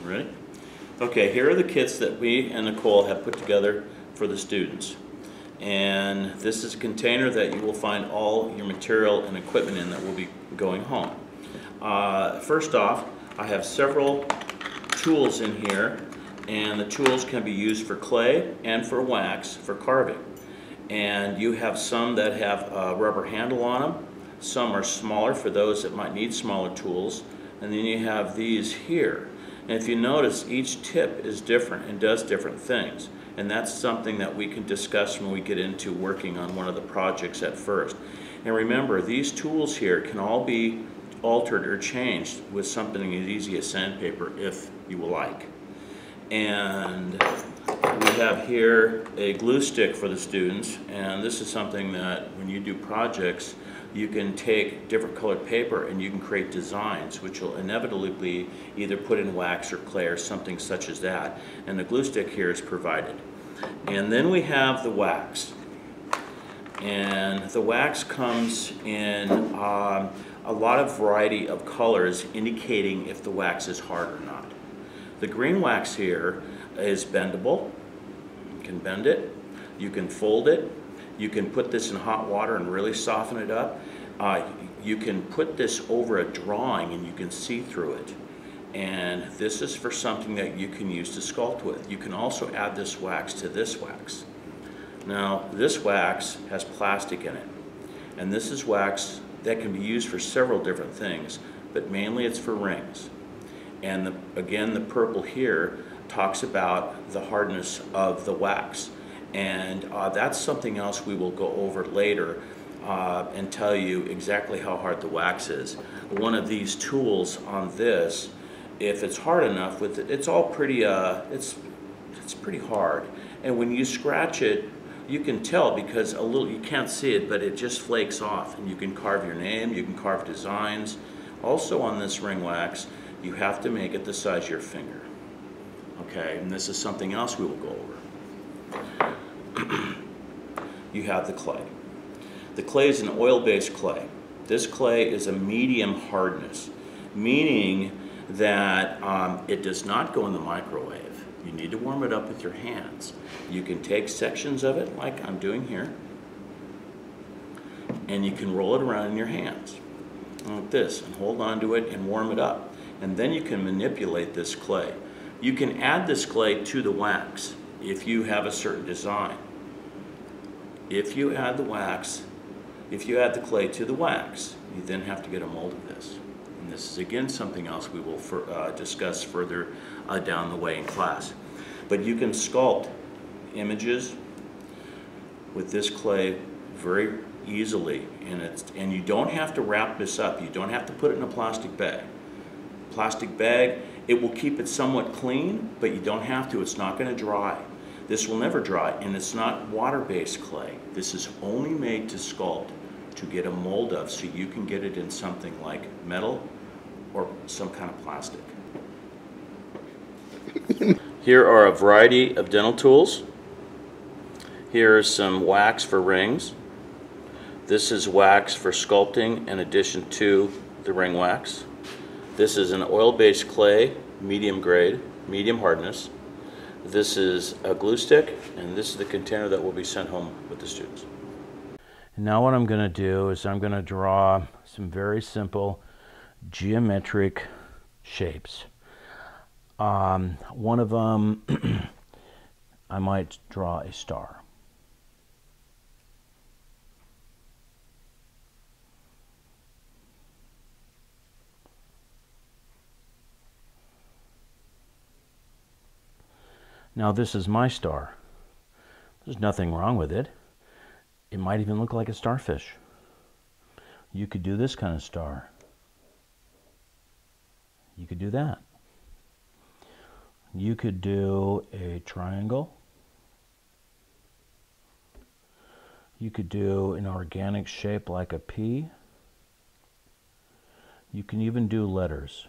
Ready? Okay, here are the kits that we and Nicole have put together for the students. And this is a container that you will find all your material and equipment in that will be going home. First off, I have several tools in here, and the tools can be used for clay and for wax for carving. And you have some that have a rubber handle on them. Some are smaller for those that might need smaller tools. And then you have these here. And if you notice, each tip is different and does different things. And that's something that we can discuss when we get into working on one of the projects at first. And remember, these tools here can all be altered or changed with something as easy as sandpaper if you like. And we have here a glue stick for the students, and this is something that when you do projects, you can take different colored paper and you can create designs which will inevitably be either put in wax or clay or something such as that. And the glue stick here is provided. And then we have the wax. And the wax comes in a lot of variety of colors indicating if the wax is hard or not. The green wax here is bendable. You can bend it, you can fold it, you can put this in hot water and really soften it up. You can put this over a drawing and you can see through it. And this is for something that you can use to sculpt with. You can also add this wax to this wax. Now, this wax has plastic in it. And this is wax that can be used for several different things, but mainly it's for rings. And again, the purple here talks about the hardness of the wax. And that's something else we will go over later and tell you exactly how hard the wax is. One of these tools on this, if it's hard enough with it, it's all pretty, it's pretty hard. And when you scratch it, you can tell because you can't see it, but it just flakes off. And you can carve your name, you can carve designs. Also on this ring wax, you have to make it the size of your finger. Okay, and this is something else we will go over. You have the clay. The clay is an oil-based clay. This clay is a medium hardness, meaning that it does not go in the microwave. You need to warm it up with your hands. You can take sections of it, like I'm doing here, and you can roll it around in your hands, like this, and hold on to it and warm it up. And then you can manipulate this clay. You can add this clay to the wax if you have a certain design. If you add the clay to the wax, you then have to get a mold of this. And this is again something else we will discuss further down the way in class. But you can sculpt images with this clay very easily, and you don't have to wrap this up. You don't have to put it in a plastic bag. Plastic bag, it will keep it somewhat clean, but you don't have to. It's not going to dry. This will never dry, and it's not water-based clay. This is only made to sculpt, to get a mold of, so you can get it in something like metal or some kind of plastic. Here are a variety of dental tools. Here is some wax for rings. This is wax for sculpting in addition to the ring wax. This is an oil-based clay, medium grade, medium hardness. This is a glue stick, and this is the container that will be sent home with the students. And now what I'm going to do is I'm going to draw some very simple geometric shapes. One of them, I might draw a star. Now this is my star. There's nothing wrong with it. It might even look like a starfish. You could do this kind of star. You could do that. You could do a triangle. You could do an organic shape like a pea. You can even do letters.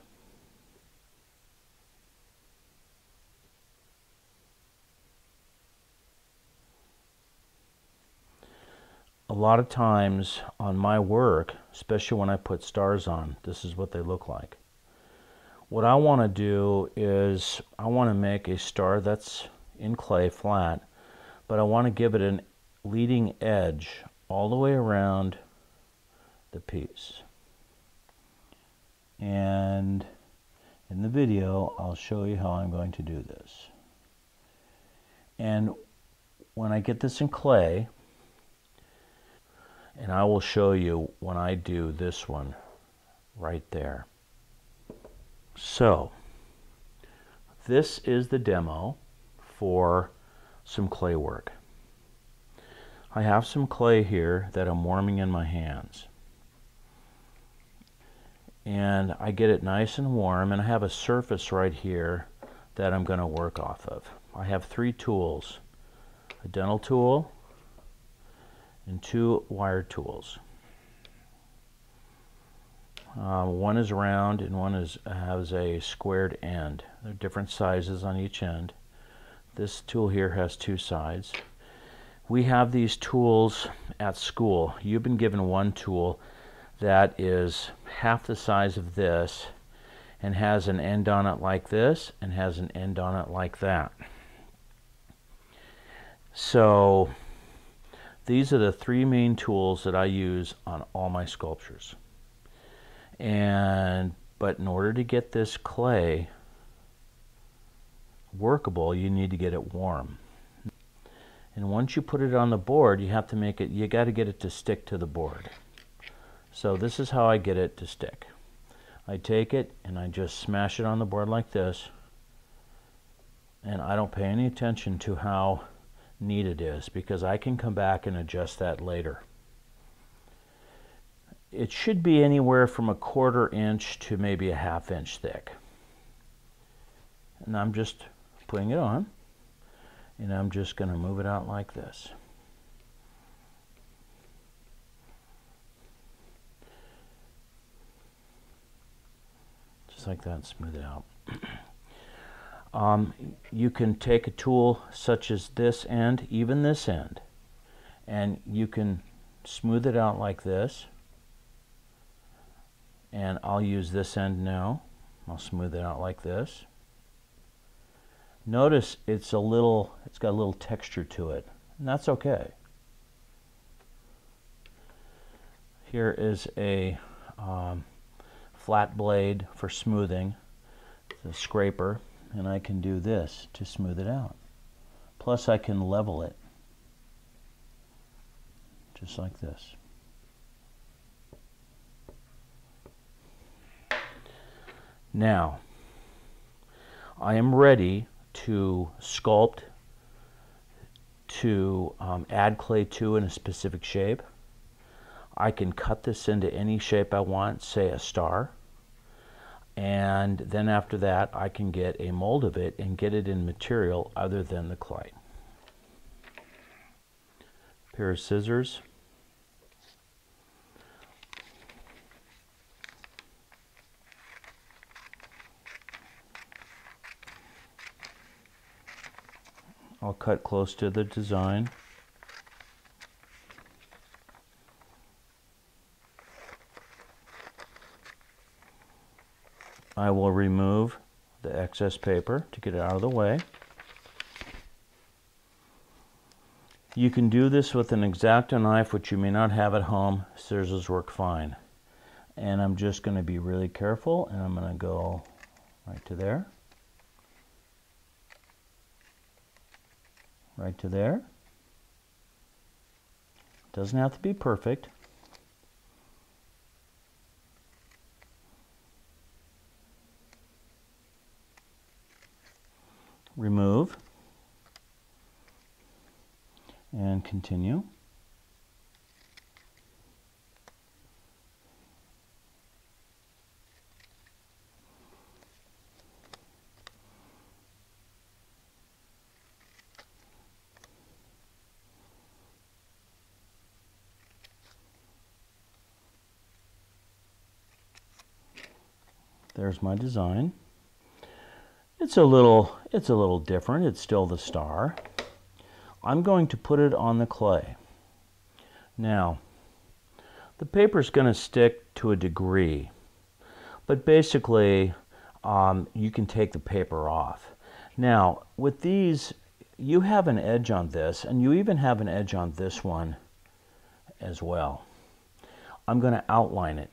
A lot of times on my work, especially when I put stars on, this is what they look like. what I want to do is I want to make a star that's in clay flat, but I want to give it a leading edge all the way around the piece. And in the video, I'll show you how I'm going to do this. And when I get this in clay, and I will show you when I do this one right there. So, this is the demo for some clay work. I have some clay here that I'm warming in my hands. And I get it nice and warm, and I have a surface right here that I'm going to work off of. I have 3 tools, a dental tool and 2 wire tools. One is round and one has a squared end. There are different sizes on each end. This tool here has 2 sides. We have these tools at school. You've been given one tool that is half the size of this and has an end on it like this and has an end on it like that. So these are the 3 main tools that I use on all my sculptures. But in order to get this clay workable, you need to get it warm. And once you put it on the board, you have to make it, you got to get it to stick to the board. So this is how I get it to stick. I take it and I just smash it on the board like this, and I don't pay any attention to how neat it is because I can come back and adjust that later. It should be anywhere from a 1/4 inch to maybe a 1/2 inch thick. And I'm just putting it on, and I'm just going to move it out like this. Just like that, and smooth it out. You can take a tool such as this end, even this end, and you can smooth it out like this. And I'll use this end now. I'll smooth it out like this. Notice it's got a little texture to it, and that's okay. Here is a flat blade for smoothing, the scraper, and I can do this to smooth it out. Plus I can level it, just like this. Now, I am ready to sculpt, to add clay to in a specific shape. I can cut this into any shape I want, say a star, and then after that I can get a mold of it and get it in material other than the clay. Pair of scissors. I'll cut close to the design. I will remove the excess paper to get it out of the way. You can do this with an X-Acto knife, which you may not have at home. Scissors work fine. And I'm just going to be really careful, and I'm going to go right to there. Right to there. Doesn't have to be perfect. Remove and continue. There's my design. It's a little different. It's still the star. I'm going to put it on the clay. Now, the paper's going to stick to a degree, but basically you can take the paper off. Now, with these, you have an edge on this, and you even have an edge on this one as well. I'm going to outline it.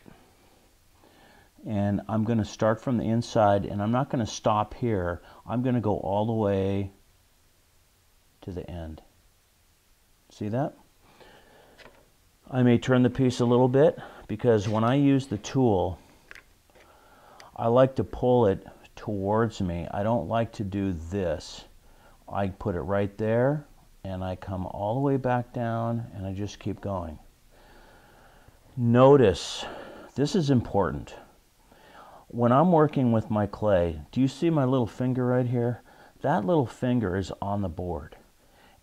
And I'm going to start from the inside, and I'm not going to stop here. I'm going to go all the way to the end. See that? I may turn the piece a little bit, because when I use the tool, I like to pull it towards me. I don't like to do this. I put it right there, and I come all the way back down, and I just keep going. Notice, this is important. When I'm working with my clay, do you see my little finger right here? That little finger is on the board.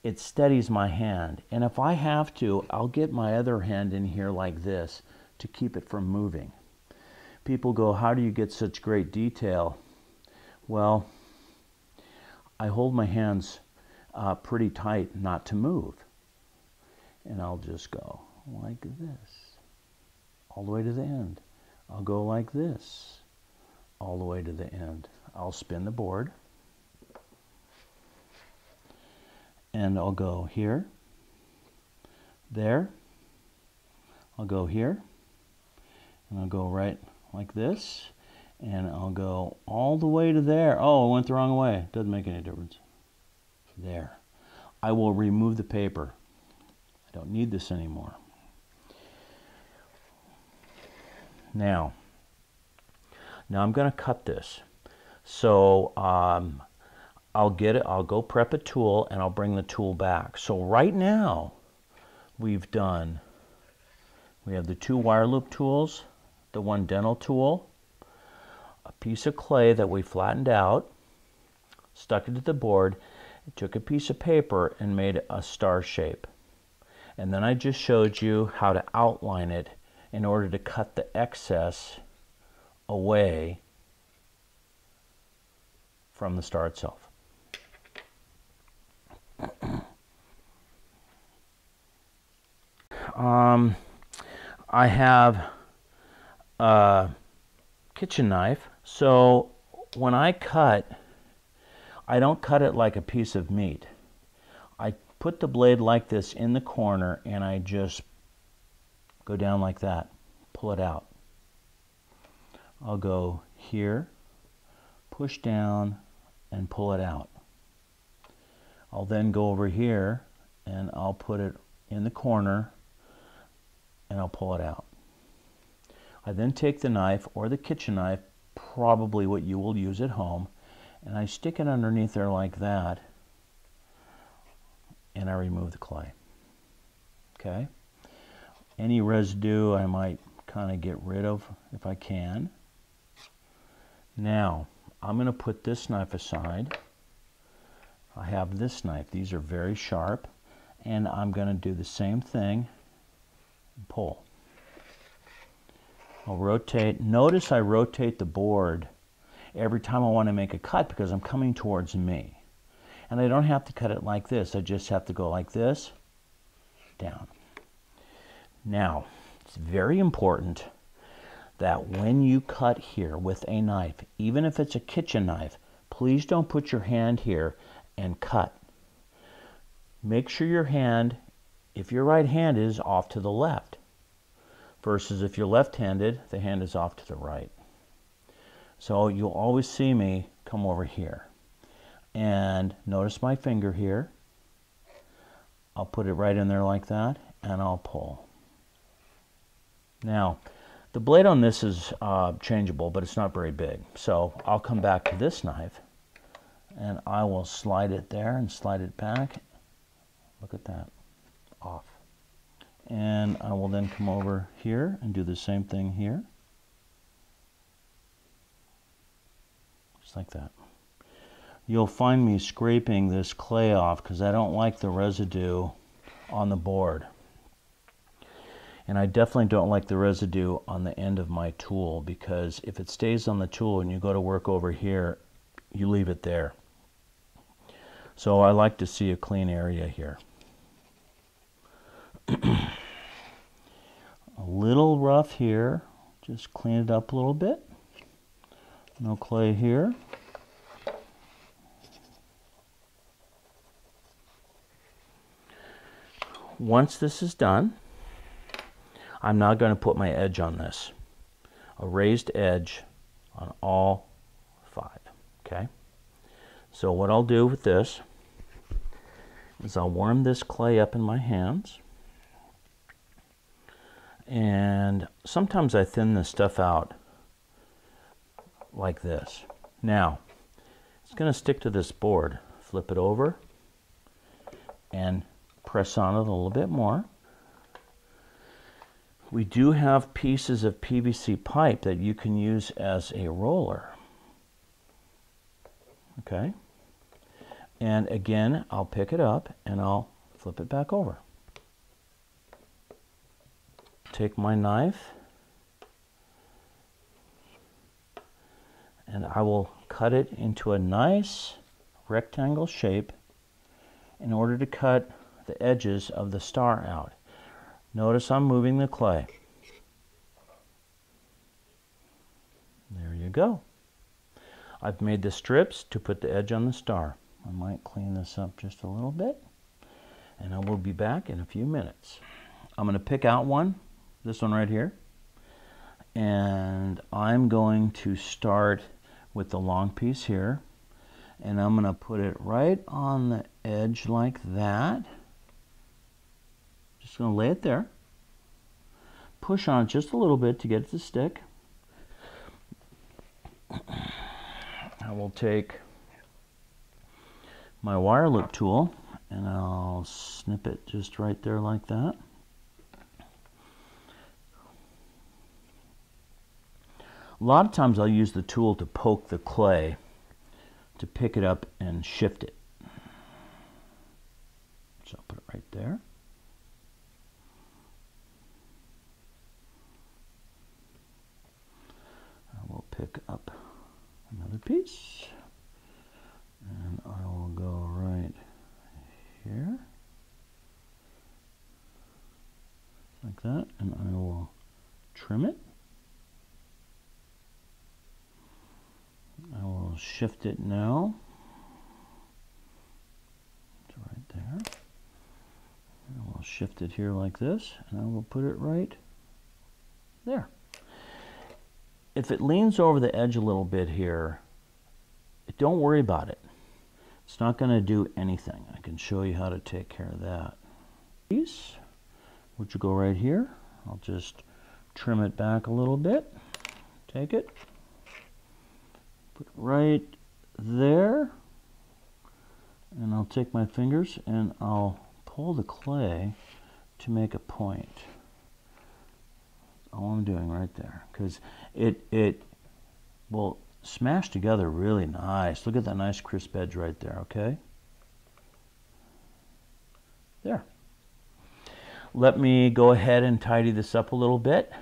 It steadies my hand, and if I have to, I'll get my other hand in here like this to keep it from moving. People go, how do you get such great detail? Well, I hold my hands pretty tight not to move. And I'll just go like this, all the way to the end. I'll go like this, all the way to the end. I'll spin the board, and I'll go here, there, I'll go here, and I'll go right like this, and I'll go all the way to there. Oh, I went the wrong way. Doesn't make any difference. There. I will remove the paper. I don't need this anymore. Now I'm going to cut this. So I'll get it. I'll go prep a tool, and I'll bring the tool back. So right now we have the two wire loop tools, the one dental tool, a piece of clay that we flattened out, stuck it to the board, took a piece of paper and made a star shape. And then I just showed you how to outline it in order to cut the excess away from the star itself. I have a kitchen knife, so when I cut, I don't cut it like a piece of meat. I put the blade like this in the corner, and I just go down like that, pull it out. I'll go here, push down, and pull it out. I'll then go over here, and I'll put it in the corner, and I'll pull it out. I then take the knife, or the kitchen knife, probably what you will use at home, and I stick it underneath there like that, and I remove the clay. Okay? Any residue I might kind of get rid of if I can. Now, I'm going to put this knife aside. I have this knife. These are very sharp, and I'm going to do the same thing and pull. I'll rotate. Notice I rotate the board every time I want to make a cut because I'm coming towards me. And I don't have to cut it like this. I just have to go like this, down. Now, it's very important that when you cut here with a knife, even if it's a kitchen knife, please don't put your hand here and cut. Make sure your hand, if you're right-handed, is off to the left, versus if you're left-handed, the hand is off to the right. So you'll always see me come over here. And notice my finger here. I'll put it right in there like that, and I'll pull. Now, the blade on this is changeable, but it's not very big. So I'll come back to this knife, and I will slide it there and slide it back. Look at that, off. And I will then come over here and do the same thing here. Just like that. You'll find me scraping this clay off because I don't like the residue on the board. And I definitely don't like the residue on the end of my tool, because if it stays on the tool and you go to work over here, you leave it there. So I like to see a clean area here. A little rough here, just clean it up a little bit. No clay here. Once this is done, I'm now going to put my edge on this. A raised edge on all 5. Okay? So what I'll do with this is I'll warm this clay up in my hands. And sometimes I thin this stuff out like this. Now, it's going to stick to this board. Flip it over and press on it a little bit more. We do have pieces of PVC pipe that you can use as a roller. Okay? And again, I'll pick it up and I'll flip it back over. Take my knife and I will cut it into a nice rectangle shape in order to cut the edges of the star out. Notice I'm moving the clay. There you go. I've made the strips to put the edge on the star. I might clean this up just a little bit, and I will be back in a few minutes. I'm going to pick out one, this one right here, and I'm going to start with the long piece here, and I'm going to put it right on the edge like that. Just going to lay it there. Push on it just a little bit to get it to stick. I will take my wire loop tool and I'll snip it just right there like that. A lot of times I'll use the tool to poke the clay to pick it up and shift it. So I'll put it right there. I will pick up another piece and I will go right here like that, and I will trim it. I will shift it now. It's right there. I will shift it here like this, and I will put it right there. If it leans over the edge a little bit here, don't worry about it. It's not going to do anything. I can show you how to take care of that. Piece, which will go right here. I'll just trim it back a little bit. Take it. Put it right there. And I'll take my fingers and I'll pull the clay to make a point. That's all I'm doing right there. Because it will smash together really nice. Look at that nice crisp edge right there, okay? There. Let me go ahead and tidy this up a little bit,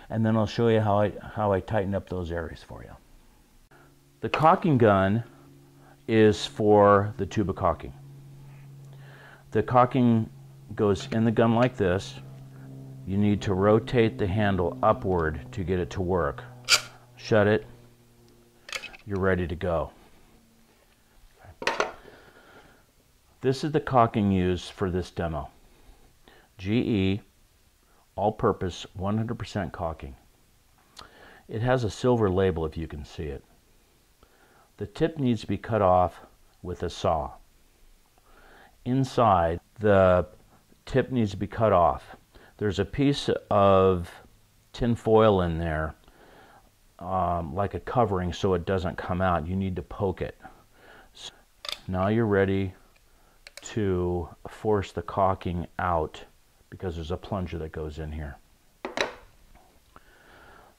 and then I'll show you how I tighten up those areas for you. The caulking gun is for the tuba caulking. The caulking goes in the gun like this. You need to rotate the handle upward to get it to work. Shut it. You're ready to go. Okay. This is the caulking used for this demo. GE all-purpose 100% caulking. It has a silver label if you can see it. The tip needs to be cut off with a saw. Inside, the tip needs to be cut off. There's a piece of tin foil in there, like a covering, so it doesn't come out. You need to poke it. So now you're ready to force the caulking out because there's a plunger that goes in here.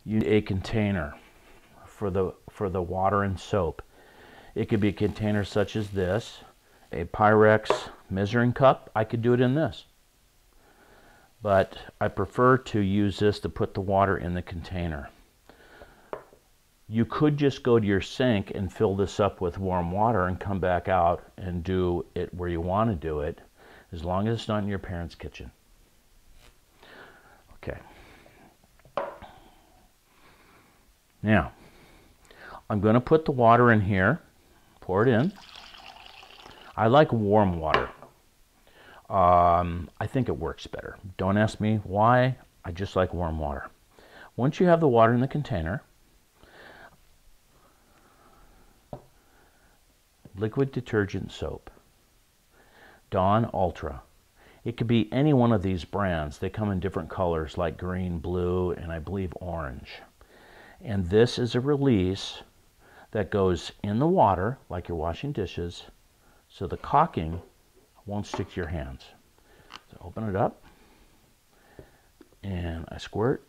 You need a container for the water and soap. It could be a container such as this, a Pyrex measuring cup. I could do it in this, but I prefer to use this to put the water in the container. You could just go to your sink and fill this up with warm water and come back out and do it where you want to do it, as long as it's not in your parents' kitchen. Okay. Now, I'm going to put the water in here, pour it in. I like warm water. I think it works better. Don't ask me why, I just like warm water. Once you have the water in the container, liquid detergent soap, Dawn Ultra. It could be any one of these brands. They come in different colors like green, blue, and I believe orange. And this is a release that goes in the water like you're washing dishes, so the caulking won't stick to your hands. So open it up, and I squirt.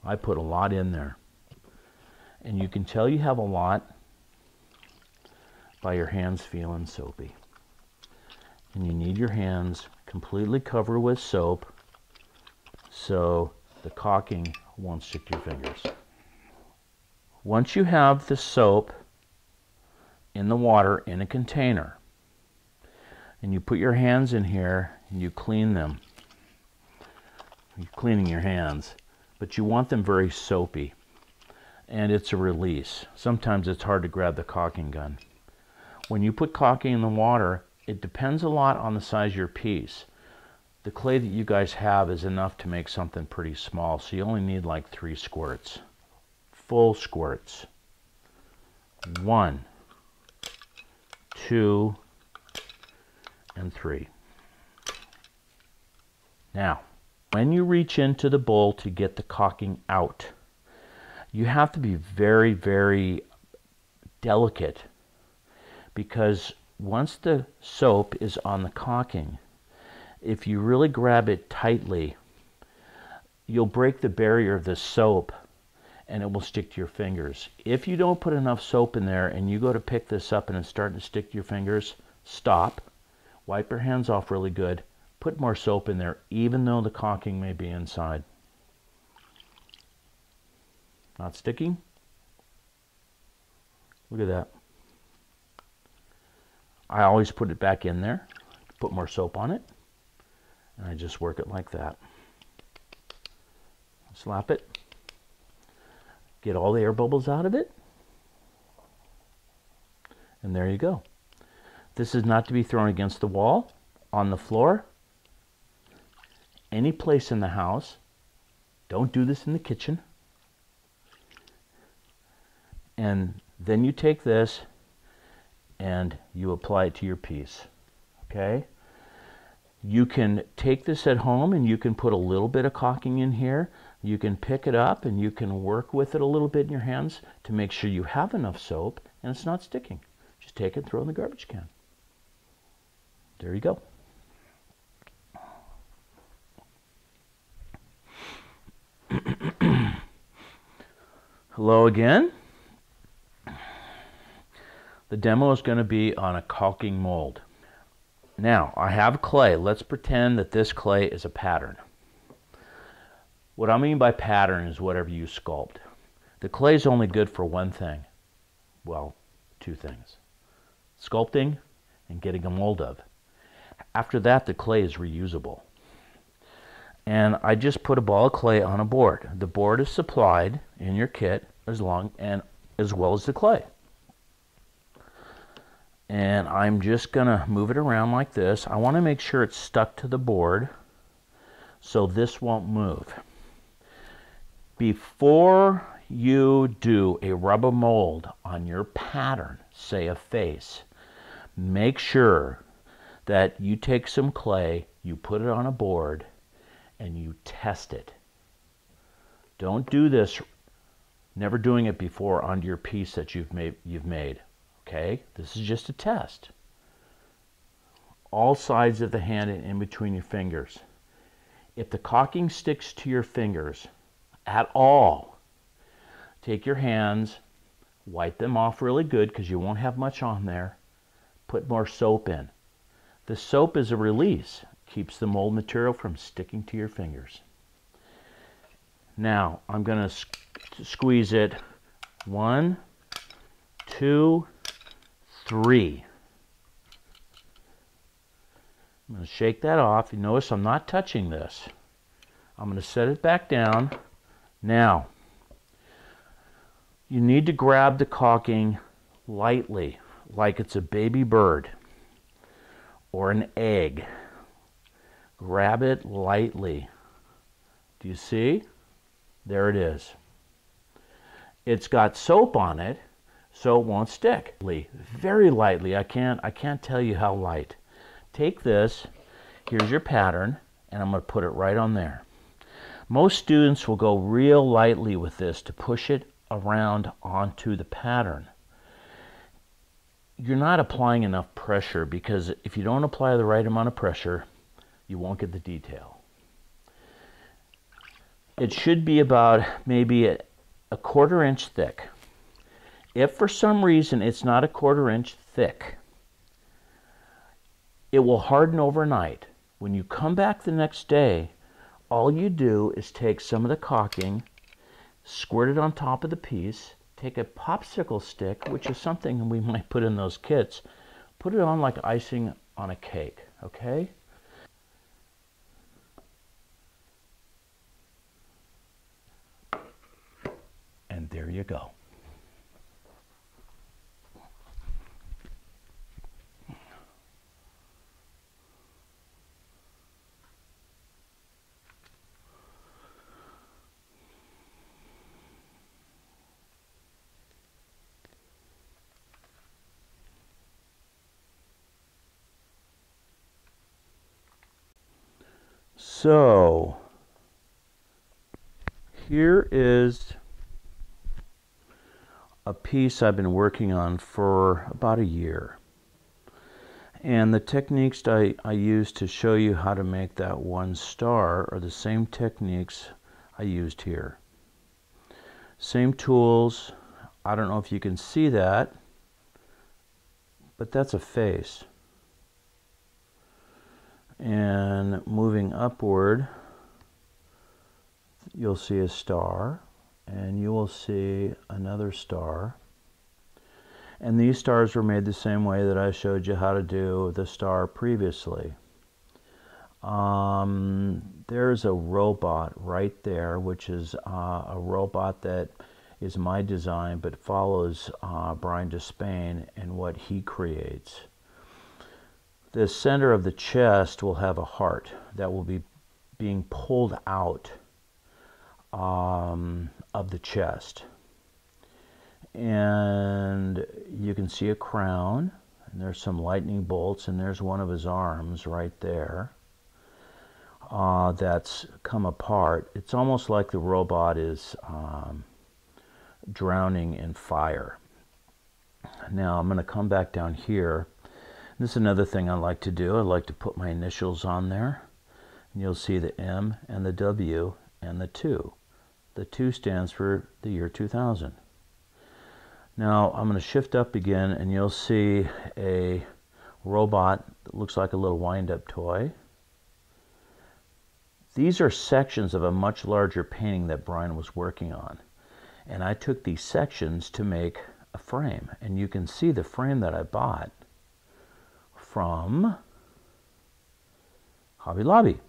I put a lot in there. And you can tell you have a lot by your hands feeling soapy. And you need your hands completely covered with soap so the caulking won't stick to your fingers. Once you have the soap in the water in a container, and you put your hands in here and you clean them, you're cleaning your hands, but you want them very soapy, and it's a release. Sometimes it's hard to grab the caulking gun. When you put caulking in the water, it depends a lot on the size of your piece. The clay that you guys have is enough to make something pretty small, so you only need like 3 squirts. Full squirts. 1, 2, and 3. Now, when you reach into the bowl to get the caulking out, you have to be very, very delicate, because once the soap is on the caulking, if you really grab it tightly, you'll break the barrier of the soap and it will stick to your fingers. If you don't put enough soap in there and you go to pick this up and it's starting to stick to your fingers, stop, wipe your hands off really good, put more soap in there, even though the caulking may be inside. Not sticking? Look at that. I always put it back in there, put more soap on it, and I just work it like that. Slap it, get all the air bubbles out of it, and there you go. This is not to be thrown against the wall, on the floor, any place in the house. Don't do this in the kitchen. And then you take this and you apply it to your piece. Okay? You can take this at home and you can put a little bit of caulking in here. You can pick it up and you can work with it a little bit in your hands to make sure you have enough soap and it's not sticking. Just take it and throw it in the garbage can. There you go. Hello again. The demo is going to be on a caulking mold. Now, I have clay. Let's pretend that this clay is a pattern. What I mean by pattern is whatever you sculpt. The clay is only good for one thing. Well, 2 things. Sculpting and getting a mold of. After that, the clay is reusable. And I just put a ball of clay on a board. The board is supplied in your kit as well as the clay. And I'm just going to move it around like this. I want to make sure it's stuck to the board so this won't move. Before you do a rubber mold on your pattern, say a face, make sure that you take some clay, you put it on a board, and you test it. Don't do this, never doing it before, onto your piece that you've made. Okay, this is just a test. All sides of the hand and in between your fingers. If the caulking sticks to your fingers at all, take your hands, wipe them off really good because you won't have much on there. Put more soap in. The soap is a release. Keeps the mold material from sticking to your fingers. Now, I'm going to squeeze it 1, 2, 3. I'm going to shake that off. You notice I'm not touching this. I'm going to set it back down. Now, You need to grab the caulking lightly, like it's a baby bird or an egg. Grab it lightly. Do you see? There it is. It's got soap on it, so it won't stick. Very lightly. I can't tell you how light. Take this. Here's your pattern, and I'm going to put it right on there. Most students will go real lightly with this to push it around onto the pattern. You're not applying enough pressure, because if you don't apply the right amount of pressure, you won't get the detail. It should be about maybe a 1/4 inch thick. If for some reason it's not a 1/4 inch thick, it will harden overnight. When you come back the next day, all you do is take some of the caulking, squirt it on top of the piece, take a popsicle stick, which is something we might put in those kits, put it on like icing on a cake, okay? And there you go. So here is a piece I've been working on for about a year. And the techniques I used to show you how to make that one star are the same techniques I used here. Same tools. I don't know if you can see that, but that's a face. And moving upward, you'll see a star, and you will see another star. And these stars were made the same way that I showed you how to do the star previously. There's a robot right there, which is a robot that is my design, but follows Brian Despain and what he creates. The center of the chest will have a heart that will be being pulled out of the chest. And you can see a crown, and there's some lightning bolts, and there's one of his arms right there that's come apart. It's almost like the robot is drowning in fire. Now I'm going to come back down here. This is another thing I like to do. I like to put my initials on there. And you'll see the M and the W and the 2. The 2 stands for the year 2000. Now I'm going to shift up again, and you'll see a robot that looks like a little wind-up toy. These are sections of a much larger painting that Brian was working on. And I took these sections to make a frame. And you can see the frame that I bought from Hobby Lobby.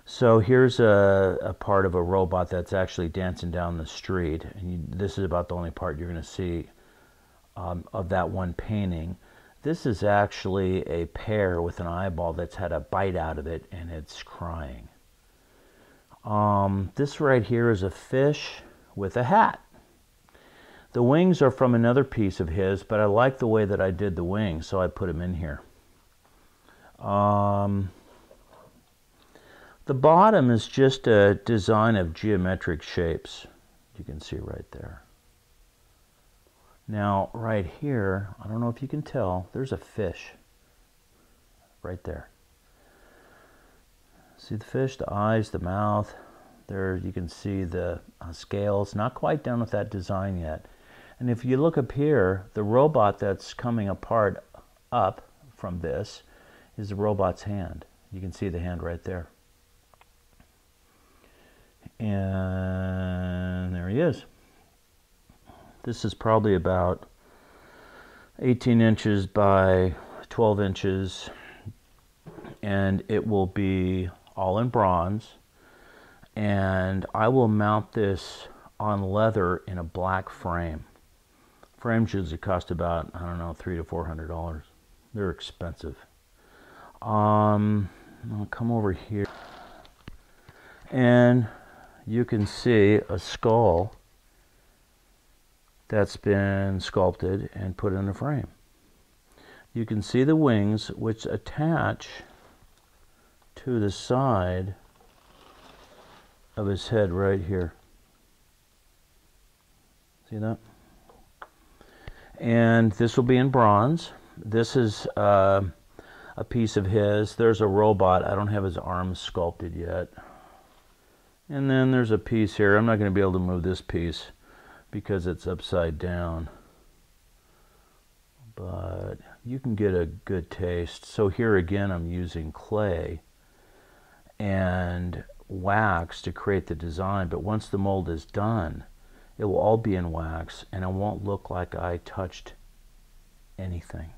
So here's a part of a robot that's actually dancing down the street, and this is about the only part you're going to see of that one painting. This is actually a pear with an eyeball that's had a bite out of it, and it's crying. This right here is a fish with a hat. The wings are from another piece of his, but I like the way that I did the wings, so I put them in here. The bottom is just a design of geometric shapes. You can see right there. Now, right here, I don't know if you can tell, there's a fish right there. See the fish, the eyes, the mouth. There you can see the scales. Not quite done with that design yet. And if you look up here, the robot that's coming apart up from this is the robot's hand. You can see the hand right there. And there he is. This is probably about 18 inches by 12 inches, and it will be all in bronze. And I will mount this on leather in a black frame. Frames usually cost about, I don't know, $300 to $400. They're expensive. I'll come over here, and you can see a skull that's been sculpted and put in a frame. You can see the wings, which attach to the side of his head right here. See that? And this will be in bronze. This is a piece of his. There's a robot. I don't have his arms sculpted yet. And then there's a piece here. I'm not going to be able to move this piece because it's upside down. But you can get a good taste. So here again, I'm using clay and wax to create the design. But once the mold is done, it will all be in wax, and it won't look like I touched anything.